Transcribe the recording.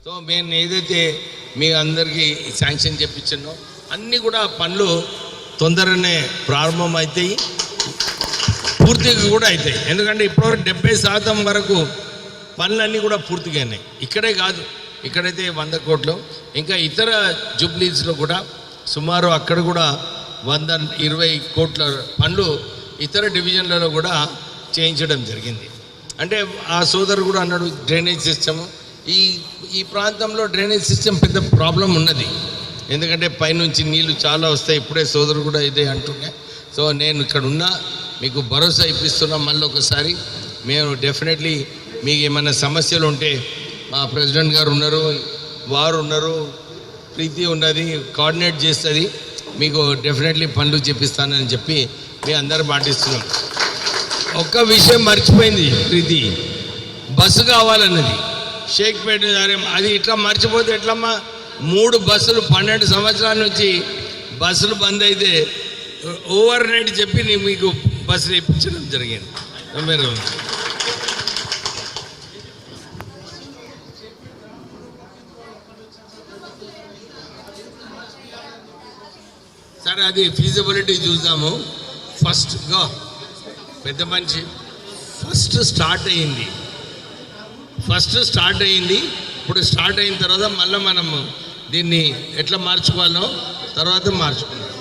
So నేను ఏదైతే మీ అందరికీ శాంక్షన్ చెప్పించానో అన్నీ కూడా పనులు తొందరగానే ప్రారంభం అవుతాయి, పూర్తిగా కూడా అవుతాయి. ఎందుకంటే ఇప్పటివరకు 70% వరకు పనులన్నీ కూడా పూర్తిగా అయినాయి. ఇక్కడే కాదు, ఇక్కడైతే 100 కోట్లు, ఇంకా ఇతర జూబ్లీస్లో కూడా సుమారు అక్కడ కూడా 120 కోట్ల పనులు ఇతర డివిజన్లలో కూడా చేయించడం జరిగింది. అంటే ఆ సోదరు కూడా అన్నాడు డ్రైనేజ్ సిస్టమ్, ఈ ప్రాంతంలో డ్రైనేజ్ సిస్టమ్ పెద్ద ప్రాబ్లం ఉన్నది. ఎందుకంటే పైనుంచి నీళ్లు చాలా వస్తాయి. ఇప్పుడే సోదరు కూడా ఇదే అంటుండే. సో నేను ఇక్కడ ఉన్నా, మీకు భరోసా ఇప్పిస్తున్నాం. మళ్ళీ ఒకసారి మేము డెఫినెట్లీ మీకు ఏమైనా సమస్యలు ఉంటే మా ప్రెసిడెంట్ గారు ఉన్నారు, వారు ఉన్నారు, ప్రీతి ఉన్నది, కోఆర్డినేట్ చేస్తుంది, మీకు డెఫినెట్లీ పనులు చేపిస్తానని చెప్పి మీ అందరూ పాటిస్తున్నాం. ఒక్క విషయం మర్చిపోయింది ప్రీతి, బస్సు కావాలన్నది షేక్పేట. అది ఇట్లా మర్చిపోతే ఎట్లమ్మా? 3 బస్సులు 12 సంవత్సరాల నుంచి బస్సులు బంద్ అయితే ఓవర్ నైట్ చెప్పి మీకు బస్సులు ఇప్పించడం జరిగింది. మీరు సరే అది ఫీజిబిలిటీ చూద్దాము. ఫస్ట్గా పెద్ద మనిషి ఫస్ట్ స్టార్ట్ అయ్యింది. ఇప్పుడు స్టార్ట్ అయిన తర్వాత మళ్ళీ మనము దీన్ని ఎట్లా మార్చుకోవాలో తర్వాత మార్చుకుందాం.